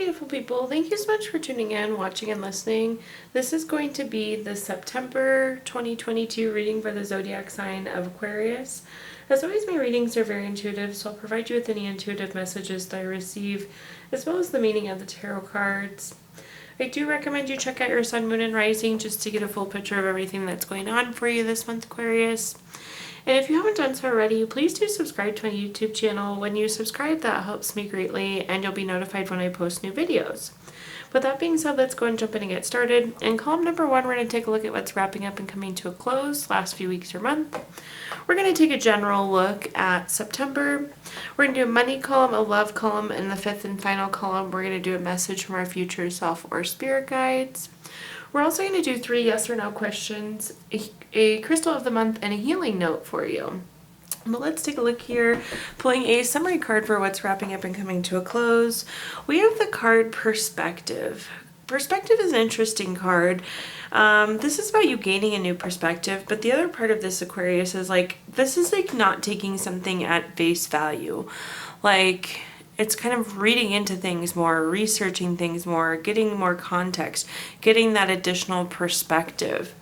beautiful people. Thank you so much for tuning in, watching, and listening. This is going to be the September 2022 reading for the zodiac sign of Aquarius. As always, my readings are very intuitive, so I'll provide you with any intuitive messages that I receive, as well as the meaning of the tarot cards. I do recommend you check out your sun, moon, and rising just to get a full picture of everything that's going on for you this month, Aquarius. And if you haven't done so already, please do subscribe to my YouTube channel. When you subscribe, that helps me greatly, and you'll be notified when I post new videos. With that being said, let's go and jump in and get started. In column number 1, we're going to take a look at what's wrapping up and coming to a close last few weeks or month. We're going to take a general look at September. We're going to do a money column, a love column, and the 5th and final column, we're going to do a message from our future self or spirit guides. We're also going to do 3 yes or no questions, a crystal of the month, and a healing note for you. But let's take a look here, pulling a summary card for what's wrapping up and coming to a close. We have the card Perspective. Perspective is an interesting card. This is about you gaining a new perspective, but the other part of this, Aquarius, is this is not taking something at face value. It's kind of reading into things more, researching things more, getting more context, getting that additional perspective.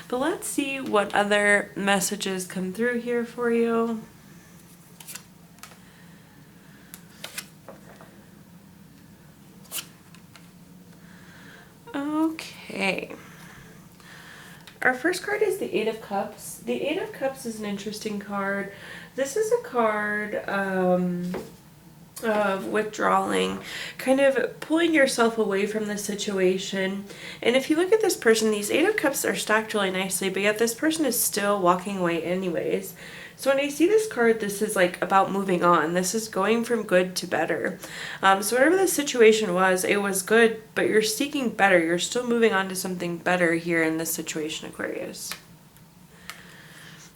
But let's see what other messages come through here for you. Okay. Our first card is the 8 of Cups. The 8 of Cups is an interesting card. This is a card of withdrawing, kind of pulling yourself away from the situation. And if you look at this person, these 8 of Cups are stacked really nicely, but yet this person is still walking away anyways. So when I see this card, this is about moving on. This is going from good to better. So whatever the situation was, it was good, but you're seeking better. You're still moving on to something better here in this situation, Aquarius.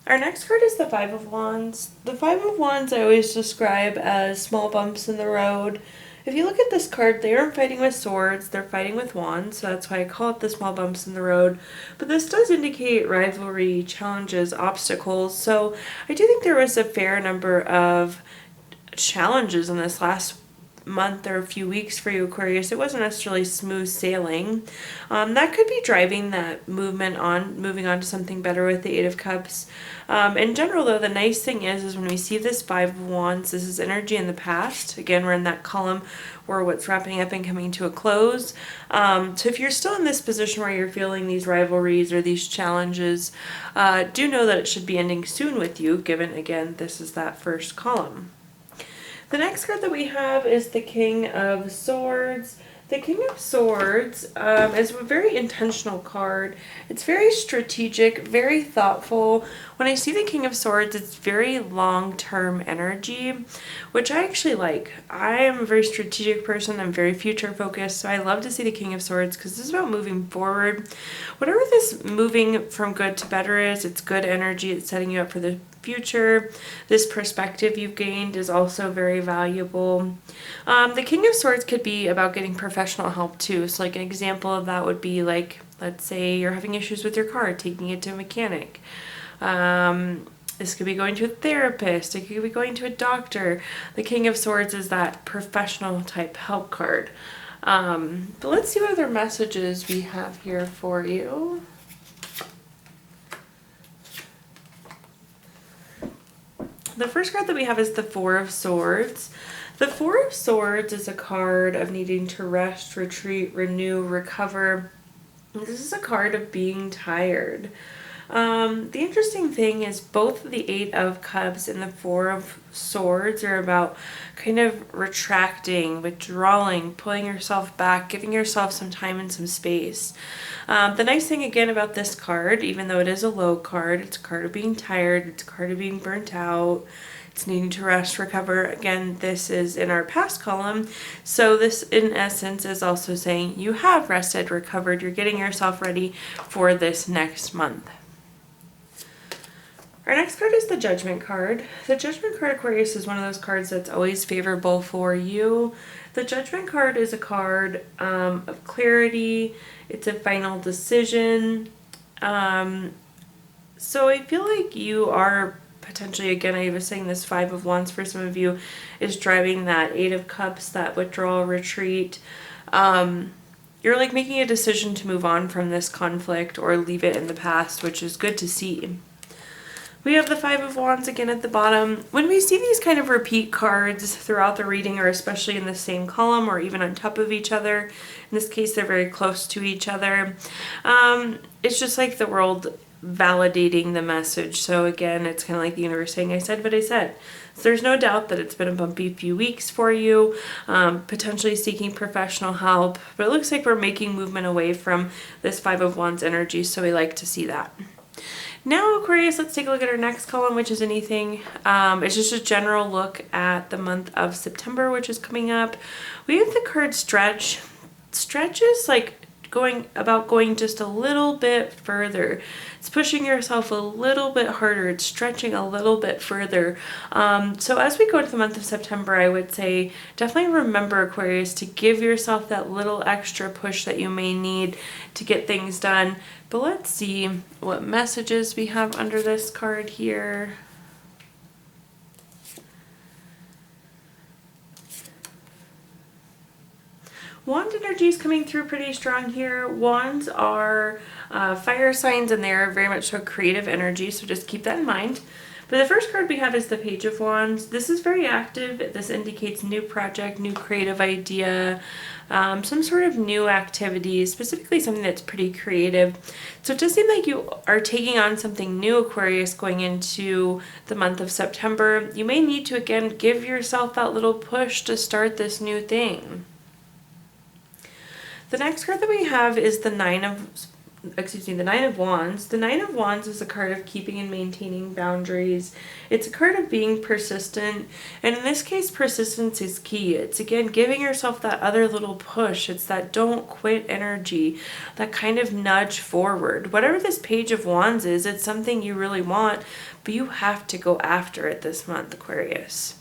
Our next card is the 5 of Wands. The 5 of Wands I always describe as small bumps in the road. If you look at this card, they aren't fighting with swords, they're fighting with wands, so that's why I call it the small bumps in the road. But this does indicate rivalry, challenges, obstacles, so I do think there was a fair number of challenges in this last month or a few weeks for you, Aquarius. It wasn't necessarily smooth sailing. That could be driving that moving on to something better with the 8 of Cups. In general, though, the nice thing is when we see this 5 of Wands, this is energy in the past. Again, we're in that column where what's wrapping up and coming to a close. So if you're still in this position where you're feeling these rivalries or these challenges, do know that it should be ending soon with you, given, again, this is that first column. The next card that we have is the King of Swords. The King of Swords is a very intentional card. It's very strategic, very thoughtful. When I see the King of Swords, it's very long-term energy, which I actually like. I am a very strategic person. I'm very future-focused, so I love to see the King of Swords because this is about moving forward. Whatever this moving from good to better is, it's good energy. It's setting you up for the future. This perspective you've gained is also very valuable. The King of Swords could be about getting professional help too. So an example of that would be let's say you're having issues with your car, taking it to a mechanic. This could be going to a therapist. It could be going to a doctor. The King of Swords is that professional type help card. But let's see what other messages we have here for you. The first card that we have is the 4 of Swords. The 4 of Swords is a card of needing to rest, retreat, renew, recover. This is a card of being tired. The interesting thing is both the 8 of Cups and the 4 of Swords are about kind of retracting, withdrawing, pulling yourself back, giving yourself some time and some space. The nice thing again about this card, even though it is a low card, it's a card of being tired, it's a card of being burnt out, it's needing to rest, recover. Again, this is in our past column, so this in essence is also saying you have rested, recovered, you're getting yourself ready for this next month. Our next card is the Judgment card. The Judgment card, Aquarius, is one of those cards that's always favorable for you. The Judgment card is a card of clarity. It's a final decision. So I feel like you are potentially, again, I was saying this Five of Wands for some of you is driving that Eight of Cups, that withdrawal, retreat. You're like making a decision to move on from this conflict or leave it in the past, which is good to see. We have the Five of Wands again at the bottom. When we see these kind of repeat cards throughout the reading, or especially in the same column or even on top of each other, in this case they're very close to each other, it's just like the world validating the message. So again, it's kind of like the universe saying, I said what I said. So there's no doubt that it's been a bumpy few weeks for you, potentially seeking professional help, but it looks like we're making movement away from this Five of Wands energy, so we like to see that. Now, Aquarius, let's take a look at our next column, which is anything. It's just a general look at the month of September, which is coming up. We have the card Stretch. Stretch is like going just a little bit further. It's pushing yourself a little bit harder. It's stretching a little bit further. So as we go to the month of September, I would say definitely remember, Aquarius, to give yourself that little extra push that you may need to get things done. But let's see what messages we have under this card here. Wand energy is coming through pretty strong here. Wands are fire signs, and they're very much so creative energy, so just keep that in mind. But the first card we have is the Page of Wands. This is very active. This indicates new project, new creative idea, some sort of new activity, specifically something that's pretty creative. So it does seem like you are taking on something new, Aquarius, going into the month of September. You may need to, again, give yourself that little push to start this new thing. The next card that we have is the Nine of Wands. The Nine of Wands is a card of keeping and maintaining boundaries. It's a card of being persistent, and in this case, persistence is key. It's, again, giving yourself that other little push. It's that don't quit energy, that kind of nudge forward. Whatever this Page of Wands is, it's something you really want, but you have to go after it this month, Aquarius.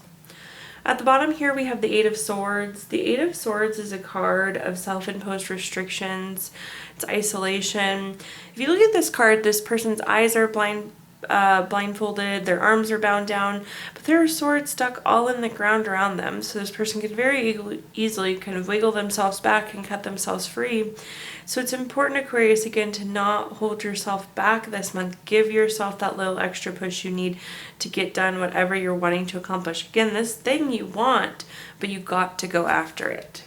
At the bottom here, we have the Eight of Swords. The Eight of Swords is a card of self-imposed restrictions. It's isolation. If you look at this card, this person's eyes are blindfolded, their arms are bound down, but there are swords stuck all in the ground around them. So this person can very easily kind of wiggle themselves back and cut themselves free. So it's important, Aquarius, again, to not hold yourself back this month. Give yourself that little extra push you need to get done whatever you're wanting to accomplish. Again, this thing you want, but you got to go after it.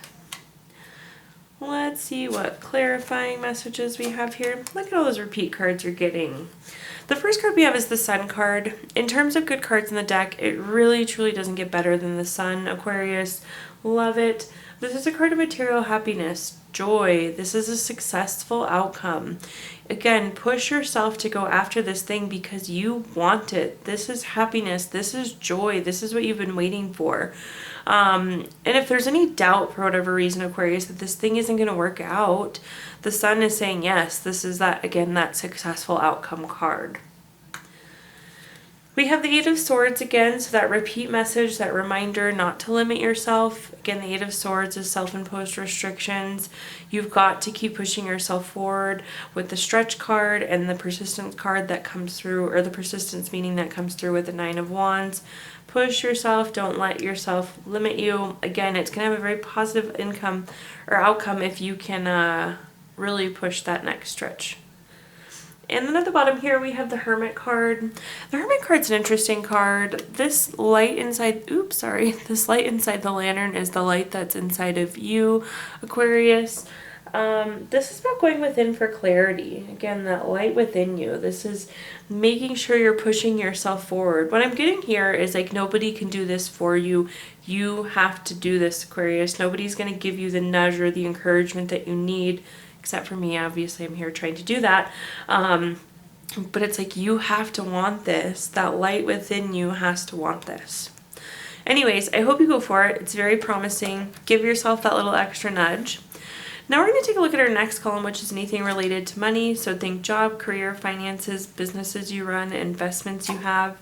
Let's see what clarifying messages we have here. Look at all those repeat cards you're getting. The first card we have is the Sun card. In terms of good cards in the deck, it really truly doesn't get better than the Sun, Aquarius. Love it. This is a card of material happiness, joy. This is a successful outcome. Again, push yourself to go after this thing because you want it. This is happiness. This is joy. This is what you've been waiting for. And if there's any doubt for whatever reason, Aquarius, that this thing isn't going to work out, the Sun is saying yes. This is that, again, that successful outcome card. We have the Eight of Swords again, so that repeat message, that reminder not to limit yourself. Again, the Eight of Swords is self-imposed restrictions. You've got to keep pushing yourself forward with the Stretch card and the Persistence card that comes through, or the Persistence meaning that comes through with the Nine of Wands. Push yourself. Don't let yourself limit you. Again, it's going to have a very positive outcome if you can really push that next stretch. And then at the bottom here, we have the Hermit card. The Hermit card's an interesting card. This light inside the lantern is the light that's inside of you, Aquarius. This is about going within for clarity. Again, that light within you. This is making sure you're pushing yourself forward. What I'm getting here is like nobody can do this for you. You have to do this, Aquarius. Nobody's going to give you the nudge or the encouragement that you need. Except for me, obviously, I'm here trying to do that. But it's like you have to want this. That light within you has to want this. Anyways, I hope you go for it. It's very promising. Give yourself that little extra nudge. Now we're going to take a look at our next column, which is anything related to money. So think job, career, finances, businesses you run, investments you have,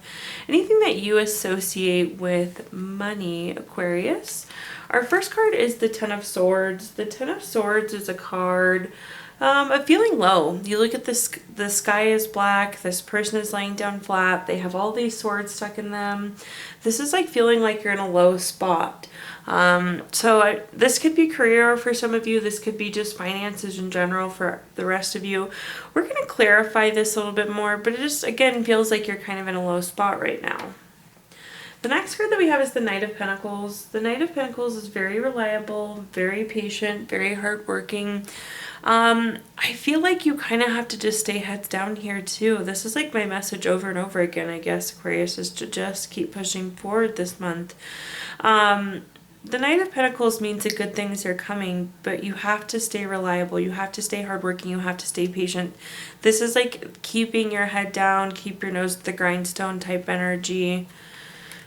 anything that you associate with money, Aquarius. Our first card is the Ten of Swords. The Ten of Swords is a card A feeling low. You look at this, the sky is black, this person is laying down flat, they have all these swords stuck in them. This is like feeling like you're in a low spot. This could be career for some of you, this could be just finances in general for the rest of you. We're going to clarify this a little bit more, but it just, again, feels like you're kind of in a low spot right now. The next card that we have is the Knight of Pentacles. The Knight of Pentacles is very reliable, very patient, very hardworking. I feel like you kind of have to just stay heads down here too. This is like my message over and over again, I guess, Aquarius, is to just keep pushing forward this month. The Knight of Pentacles means that good things are coming, but you have to stay reliable, you have to stay hardworking, you have to stay patient. This is like keeping your head down, keep your nose to the grindstone type energy.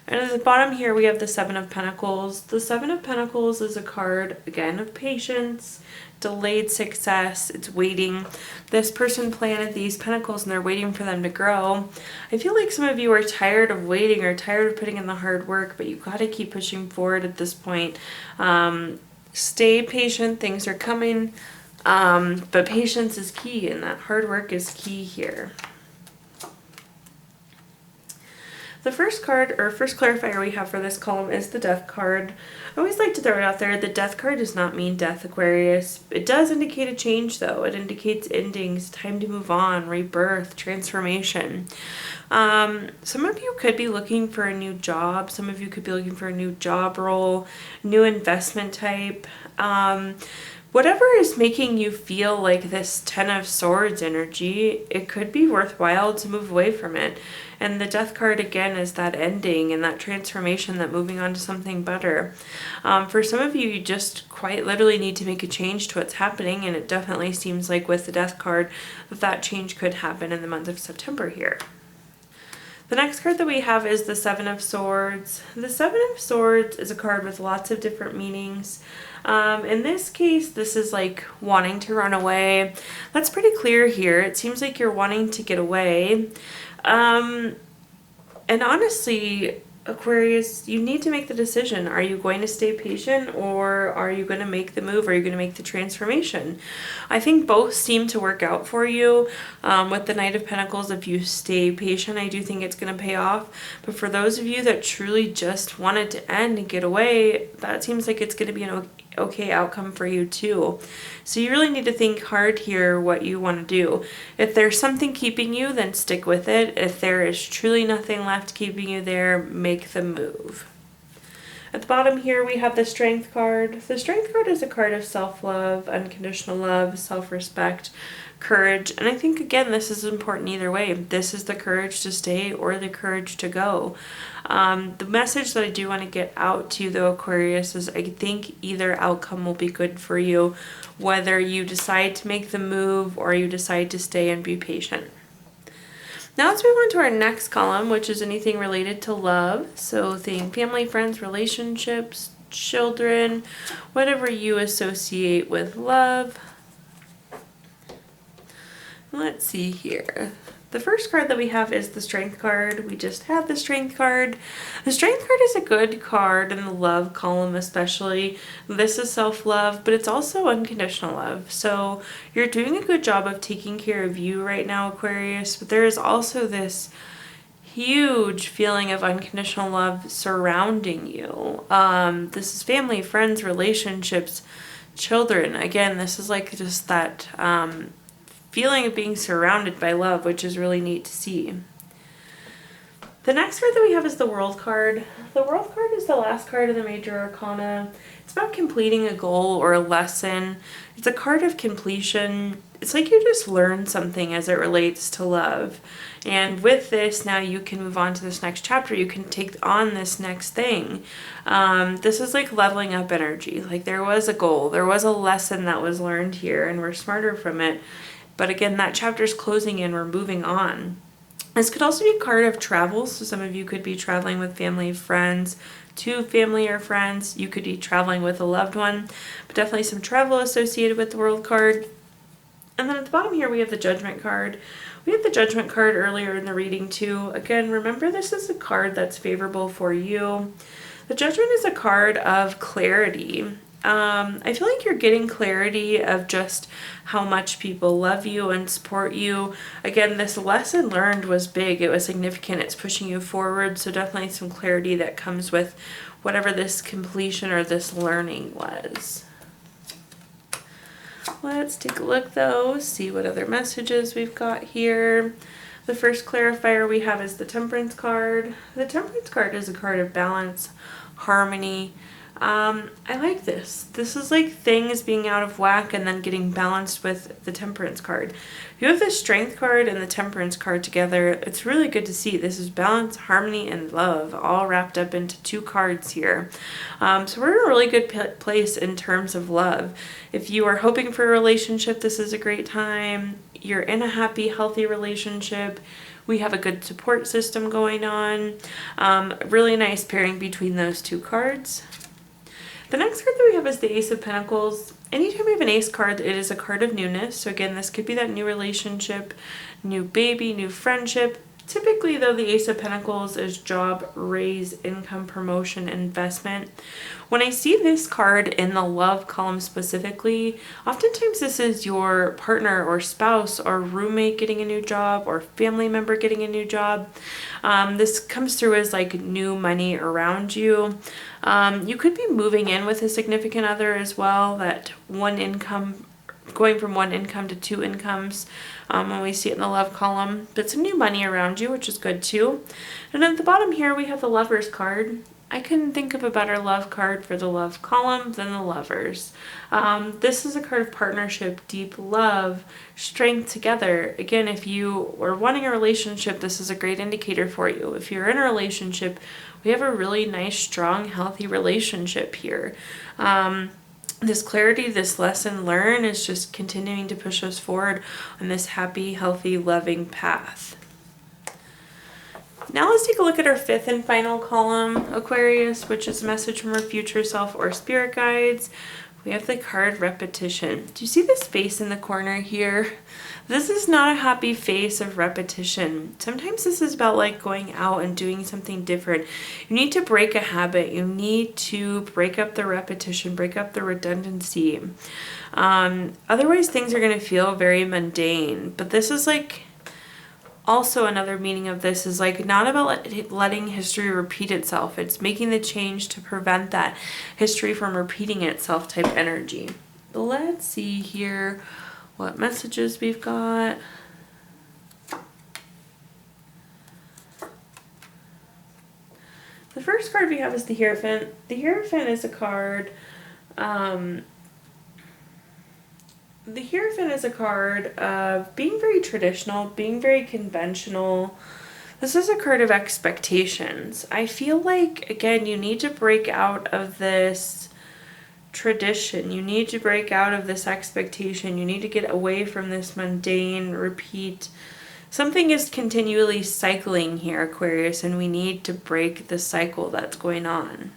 And at the bottom here we have the Seven of Pentacles. The Seven of Pentacles is a card, again, of patience, delayed success, it's waiting. This person planted these pentacles and they're waiting for them to grow. I feel like some of you are tired of waiting or tired of putting in the hard work, but you've got to keep pushing forward at this point. Stay patient, things are coming, but patience is key and that hard work is key here. The first card, or first clarifier we have for this column is the Death card. I always like to throw it out there, the Death card does not mean death, Aquarius. It does indicate a change though. It indicates endings, time to move on, rebirth, transformation. Some of you could be looking for a new job. Some of you could be looking for a new job role, new investment type. Whatever is making you feel like this Ten of Swords energy, it could be worthwhile to move away from it. And the Death card, again, is that ending and that transformation, that moving on to something better. For some of you, you just quite literally need to make a change to what's happening, and it definitely seems like with the Death card that change could happen in the month of September here. The next card that we have is the Seven of Swords. The Seven of Swords is a card with lots of different meanings. In this case, this is like wanting to run away. That's pretty clear here. It seems like you're wanting to get away. And honestly, Aquarius, you need to make the decision. Are you going to stay patient or are you going to make the move? Are you going to make the transformation? I think both seem to work out for you. With the Knight of Pentacles, if you stay patient, I do think it's going to pay off. But for those of you that truly just wanted to end and get away, that seems like it's going to be an okay outcome for you too. So you really need to think hard here what you want to do. If there's something keeping you, then stick with it. If there is truly nothing left keeping you there, make the move. At the bottom here we have the Strength card. The Strength card is a card of self-love, unconditional love, self-respect, courage, and I think again this is important either way. This is the courage to stay or the courage to go. The message that I do want to get out to you though, Aquarius, is I think either outcome will be good for you, whether you decide to make the move or you decide to stay and be patient. Now let's move on to our next column, which is anything related to love. So think family, friends, relationships, children, whatever you associate with love. Let's see here. The first card that we have is the Strength card. We just had the Strength card. The Strength card is a good card in the love column especially. This is self-love, but it's also unconditional love. So you're doing a good job of taking care of you right now, Aquarius, but there is also this huge feeling of unconditional love surrounding you. This is family, friends, relationships, children. Again, this is like just that feeling of being surrounded by love, which is really neat to see. The next card that we have is the World card. The World card is the last card of the Major Arcana. It's about completing a goal or a lesson. It's a card of completion. It's like you just learned something as it relates to love. And with this, now you can move on to this next chapter. You can take on this next thing. This is like leveling up energy. Like there was a goal. There was a lesson that was learned here and we're smarter from it. But again, that chapter is closing and we're moving on. This could also be a card of travel. So some of you could be traveling with family, friends, to family or friends. You could be traveling with a loved one, but definitely some travel associated with the World card. And then at the bottom here, we have the Judgment card. We had the Judgment card earlier in the reading too. Again, remember this is a card that's favorable for you. The Judgment is a card of clarity. I feel like you're getting clarity of just how much people love you and support you. Again, this lesson learned was big. It was significant. It's pushing you forward. So definitely some clarity that comes with whatever this completion or this learning was. Let's take a look though, see what other messages we've got here. The first clarifier we have is the Temperance card. The Temperance card is a card of balance, harmony. I like this. This is like things being out of whack and then getting balanced with the Temperance card. You have the Strength card and the Temperance card together. It's really good to see. This is balance, harmony, and love all wrapped up into 2 cards here. So we're in a really good place in terms of love. If you are hoping for a relationship, this is a great time. You're in a happy, healthy relationship. We have a good support system going on. Really nice pairing between those 2 cards. The next card that we have is the Ace of Pentacles. Anytime we have an ace card, it is a card of newness. So again, this could be that new relationship, new baby, new friendship. Typically though, the Ace of Pentacles is job, raise, income, promotion, investment. When I see this card in the love column specifically, oftentimes this is your partner or spouse or roommate getting a new job or family member getting a new job. This comes through as like new money around you. You could be moving in with a significant other as well, that one income, going from one income to 2 incomes when we see it in the love column. But some new money around you, which is good too. And at the bottom here we have the Lovers card. I couldn't think of a better love card for the love column than the Lovers. This is a card of partnership, deep love, strength together. Again, if you are wanting a relationship, this is a great indicator for you. If you're in a relationship, we have a really nice, strong, healthy relationship here. This clarity, this lesson learned is just continuing to push us forward on this happy, healthy, loving path. Now let's take a look at our 5th and final column, Aquarius, which is a message from our future self or spirit guides. We have the card Repetition. Do you see this face in the corner here? This is not a happy face of repetition. Sometimes this is about like going out and doing something different. You need to break a habit. You need to break up the repetition, break up the redundancy. Otherwise things are going to feel very mundane. But this is like, also another meaning of this is like not about letting history repeat itself. It's making the change to prevent that history from repeating itself type energy. Let's see here what messages we've got. The first card we have is the Hierophant. The Hierophant is a card the Hierophant is a card of being very traditional, being very conventional. This is a card of expectations. I feel like, again, you need to break out of this tradition. You need to break out of this expectation. You need to get away from this mundane repeat. Something is continually cycling here, Aquarius, and we need to break the cycle that's going on.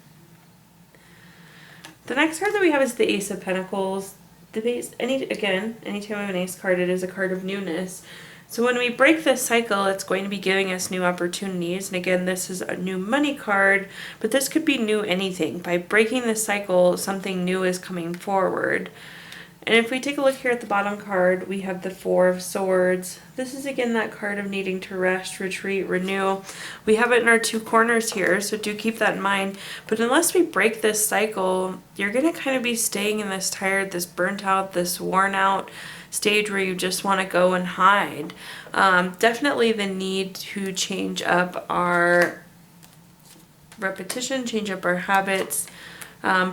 The next card that we have is the Ace of Pentacles. Anytime we have an ace card, it is a card of newness. So when we break this cycle, it's going to be giving us new opportunities. And again, this is a new money card, but this could be new anything. By breaking this cycle, something new is coming forward. And if we take a look here at the bottom card, we have the 4 of Swords. This is again that card of needing to rest, retreat, renew. We have it in our 2 corners here, so do keep that in mind. But unless we break this cycle, you're going to kind of be staying in this tired, this burnt out, this worn out stage where you just want to go and hide. Definitely the need to change up our repetition, change up our habits,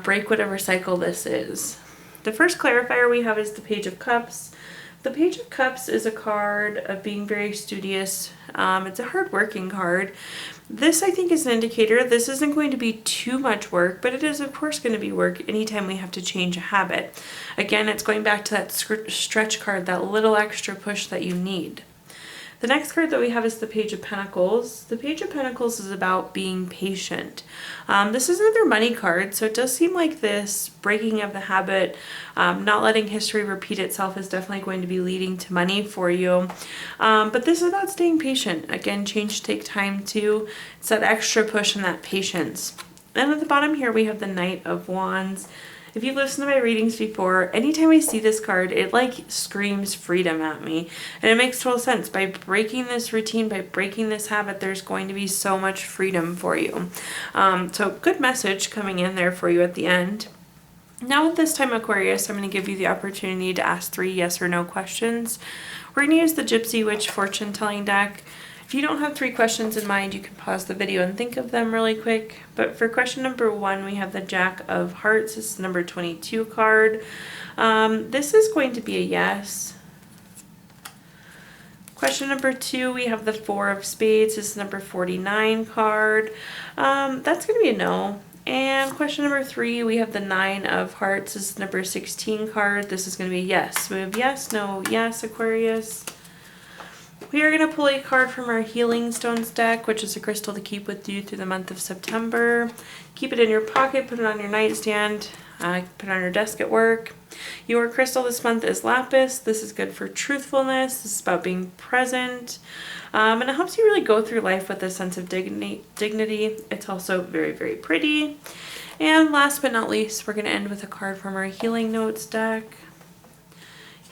break whatever cycle this is. The first clarifier we have is the Page of Cups. The Page of Cups is a card of being very studious. It's a hard-working card. This, I think, is an indicator. This isn't going to be too much work, but it is, of course, going to be work anytime we have to change a habit. Again, it's going back to that stretch card, that little extra push that you need. The next card that we have is the Page of Pentacles. The Page of Pentacles is about being patient. This is another money card, so it does seem like this breaking of the habit, not letting history repeat itself is definitely going to be leading to money for you. But this is about staying patient. Again, change take time too. It's that extra push and that patience. And at the bottom here we have the Knight of Wands. If you've listened to my readings before, anytime I see this card, it like screams freedom at me. And it makes total sense. By breaking this routine, by breaking this habit, there's going to be so much freedom for you. So good message coming in there for you at the end. Now at this time, Aquarius, I'm going to give you the opportunity to ask 3 yes or no questions. We're going to use the Gypsy Witch fortune telling deck. If you don't have 3 questions in mind, you can pause the video and think of them really quick. But for question number 1, we have the Jack of Hearts. This is the number 22 card. This is going to be a yes. Question number 2, we have the 4 of Spades. This is number 49 card. That's going to be a no. And question number 3, we have the 9 of Hearts. This is number 16 card. This is going to be yes. We have yes, no, yes, Aquarius. We are going to pull a card from our Healing Stones deck, which is a crystal to keep with you through the month of September. Keep it in your pocket, put it on your nightstand, put it on your desk at work. Your crystal this month is Lapis. This is good for truthfulness. This is about being present. And it helps you really go through life with a sense of dignity. It's also very, very pretty. And last but not least, we're going to end with a card from our Healing Notes deck.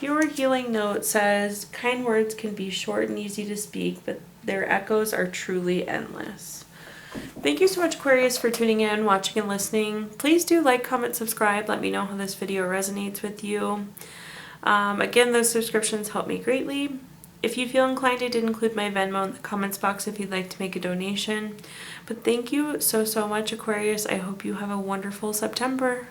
Your healing note says, kind words can be short and easy to speak, but their echoes are truly endless. Thank you so much, Aquarius, for tuning in, watching, and listening. Please do like, comment, subscribe. Let me know how this video resonates with you. Again, those subscriptions help me greatly. If you feel inclined, I did include my Venmo in the comments box if you'd like to make a donation. But thank you so, so much, Aquarius. I hope you have a wonderful September.